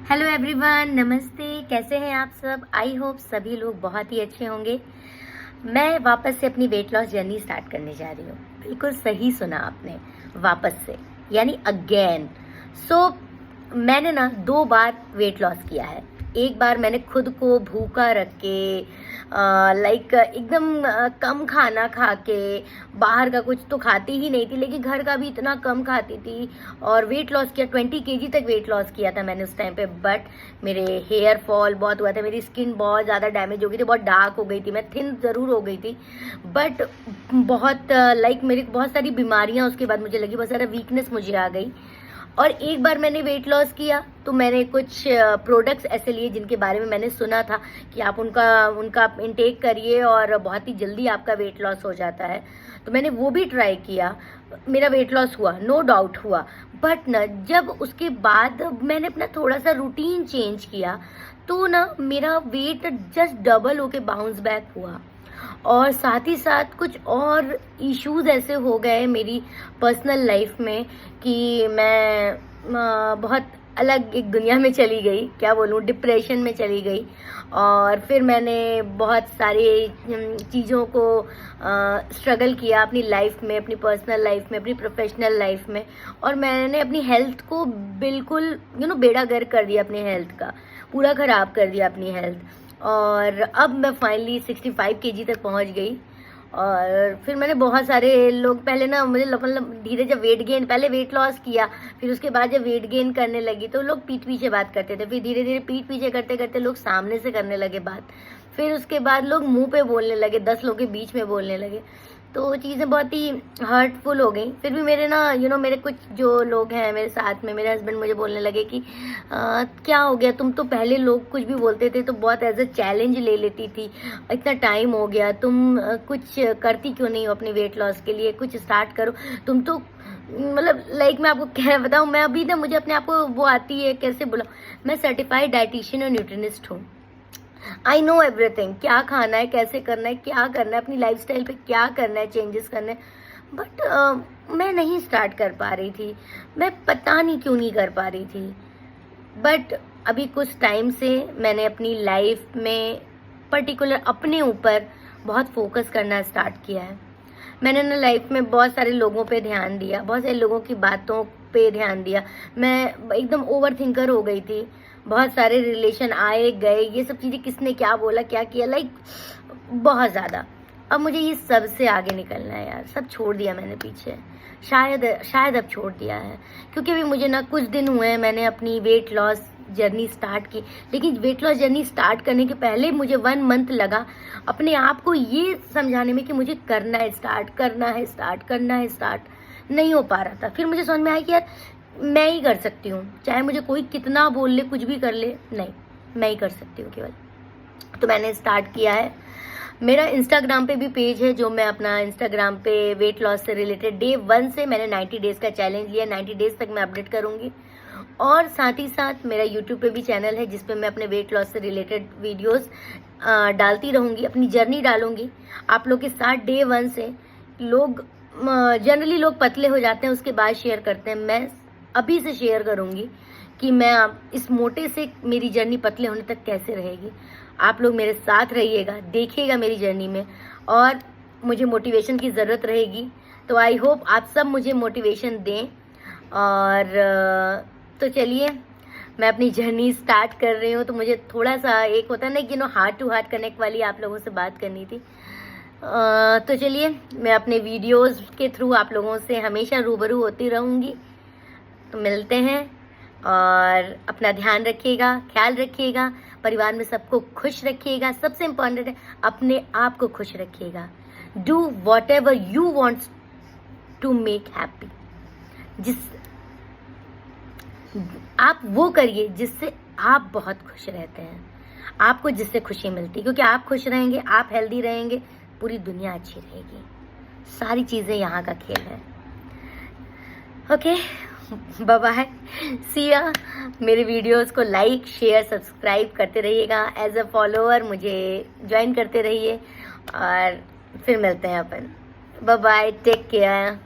Hello everyone, नमस्ते। कैसे हैं आप सब? आई होप सभी लोग बहुत ही अच्छे होंगे। मैं वापस से अपनी वेट लॉस जर्नी स्टार्ट करने जा रही हूँ। बिल्कुल सही सुना आपने, वापस से यानी अगेन। मैंने ना 2 बार वेट लॉस किया है। एक बार मैंने खुद को भूखा रख के लाइक एकदम कम खाना खा के, बाहर का कुछ तो खाती ही नहीं थी, लेकिन घर का भी इतना कम खाती थी और वेट लॉस किया। 20 kg तक वेट लॉस किया था मैंने उस टाइम पे। बट मेरे हेयर फॉल बहुत हुआ था, मेरी स्किन बहुत ज़्यादा डैमेज हो गई थी, बहुत डार्क हो गई थी, मैं थिन ज़रूर हो गई थी, बट बहुत लाइक मेरी बहुत सारी बीमारियां उसके बाद मुझे लगी, बहुत सारा वीकनेस मुझे आ गई। और एक बार मैंने वेट लॉस किया तो मैंने कुछ प्रोडक्ट्स ऐसे लिए जिनके बारे में मैंने सुना था कि आप उनका इनटेक करिए और बहुत ही जल्दी आपका वेट लॉस हो जाता है। तो मैंने वो भी ट्राई किया, मेरा वेट लॉस हुआ, नो डाउट हुआ। बट ना जब उसके बाद मैंने अपना थोड़ा सा रूटीन चेंज किया तो ना मेरा वेट जस्ट डबल होके बाउंस बैक हुआ। और साथ ही साथ कुछ और इश्यूज ऐसे हो गए मेरी पर्सनल लाइफ में कि मैं बहुत अलग एक दुनिया में चली गई, क्या बोलूँ, डिप्रेशन में चली गई। और फिर मैंने बहुत सारे चीज़ों को स्ट्रगल किया अपनी लाइफ में, अपनी पर्सनल लाइफ में, अपनी प्रोफेशनल लाइफ में। और मैंने अपनी हेल्थ को बिल्कुल बेड़ा गर्क कर दिया, अपनी हेल्थ का पूरा ख़राब कर दिया अपनी हेल्थ। और अब मैं फाइनली 65 kg तक पहुंच गई। और फिर मैंने बहुत सारे लोग, पहले ना मुझे मतलब धीरे जब वेट गेन, पहले वेट लॉस किया, फिर उसके बाद जब वेट गेन करने लगी तो लोग पीठ पीछे बात करते थे, फिर धीरे धीरे पीठ पीछे करते करते लोग सामने से करने लगे बात, फिर उसके बाद लोग मुंह पे बोलने लगे, 10 लोगों के बीच में बोलने लगे। तो चीज़ें बहुत ही हर्टफुल हो गई। फिर भी मेरे ना मेरे कुछ जो लोग हैं मेरे साथ में, मेरे हस्बैंड मुझे बोलने लगे कि क्या हो गया, तुम तो पहले लोग कुछ भी बोलते थे तो बहुत एज अ चैलेंज ले लेती थी, इतना टाइम हो गया, तुम कुछ करती क्यों नहीं हो अपने वेट लॉस के लिए, कुछ स्टार्ट करो। तुम तो मतलब लाइक मैं आपको क्या बताऊँ, मैं अभी ना मुझे अपने आप को वो आती है, कैसे बोला, मैं सर्टिफाइड डाइटिशियन और न्यूट्रिनिस्ट हूँ। आई नो एवरीथिंग, क्या खाना है, कैसे करना है, क्या करना है, अपनी लाइफस्टाइल पे क्या करना है, चेंजेस करने। बट मैं नहीं स्टार्ट कर पा रही थी, मैं पता नहीं क्यों नहीं कर पा रही थी। बट अभी कुछ टाइम से मैंने अपनी लाइफ में पर्टिकुलर अपने ऊपर बहुत फोकस करना स्टार्ट किया है। मैंने ना लाइफ में बहुत सारे लोगों पे ध्यान दिया, बहुत सारे लोगों की बातों पे ध्यान दिया। मैं एकदम ओवर थिंकर हो गई थी, बहुत सारे रिलेशन आए गए, ये सब चीज़ें किसने क्या बोला क्या किया, लाइक बहुत ज़्यादा। अब मुझे ये सब से आगे निकलना है यार, सब छोड़ दिया मैंने पीछे, शायद शायद अब छोड़ दिया है। क्योंकि अभी मुझे ना कुछ दिन हुए हैं मैंने अपनी वेट लॉस जर्नी स्टार्ट की, लेकिन वेट लॉस जर्नी स्टार्ट करने के पहले मुझे 1 मंथ लगा अपने आप को ये समझाने में कि मुझे करना है स्टार्ट, करना है स्टार्ट, करना है स्टार्ट। नहीं हो पा रहा था। फिर मुझे समझ में आया कि यार मैं ही कर सकती हूँ, चाहे मुझे कोई कितना बोल ले, कुछ भी कर ले, नहीं, मैं ही कर सकती हूँ केवल। तो मैंने स्टार्ट किया है। मेरा इंस्टाग्राम पे भी पेज है, जो मैं अपना इंस्टाग्राम पे वेट लॉस से रिलेटेड डे 1 से मैंने 90 डेज का चैलेंज लिया, 90 डेज तक मैं अपडेट करूँगी। और साथ ही साथ मेरा यूट्यूब पे भी चैनल है जिसपे मैं अपने वेट लॉस से रिलेटेड वीडियोस डालती रहूँगी, अपनी जर्नी डालूँगी आप लोग के साथ। डे 1 से लोग जनरली लोग पतले हो जाते हैं, उसके बाद शेयर करते हैं, मैं अभी से शेयर करूँगी कि मैं इस मोटे से मेरी जर्नी पतले होने तक कैसे रहेगी। आप लोग मेरे साथ रहिएगा, देखिएगा मेरी जर्नी में, और मुझे मोटिवेशन की ज़रूरत रहेगी। तो आई होप आप सब मुझे मोटिवेशन दें। और तो चलिए, मैं अपनी जर्नी स्टार्ट कर रही हूँ। तो मुझे थोड़ा सा एक होता है ना कि हार्ट टू हार्ट कनेक्ट वाली आप लोगों से बात करनी थी। तो चलिए, मैं अपने वीडियोस के थ्रू आप लोगों से हमेशा रूबरू होती रहूँगी। तो मिलते हैं, और अपना ध्यान रखिएगा, ख्याल रखिएगा, परिवार में सबको खुश रखिएगा, सबसे इम्पोर्टेंट है अपने आप को खुश रखिएगा। Do whatever you want to make happy. जिस आप वो करिए जिससे आप बहुत खुश रहते हैं, आपको जिससे खुशी मिलती है, क्योंकि आप खुश रहेंगे, आप हेल्दी रहेंगे, पूरी दुनिया अच्छी रहेगी। सारी चीज़ें यहाँ का खेल है। ओके, बाय बाय, सी या। मेरे वीडियोस को लाइक, शेयर, सब्सक्राइब करते रहिएगा। एज अ फॉलोअर मुझे ज्वाइन करते रहिए, और फिर मिलते हैं अपन। Bye bye, take care.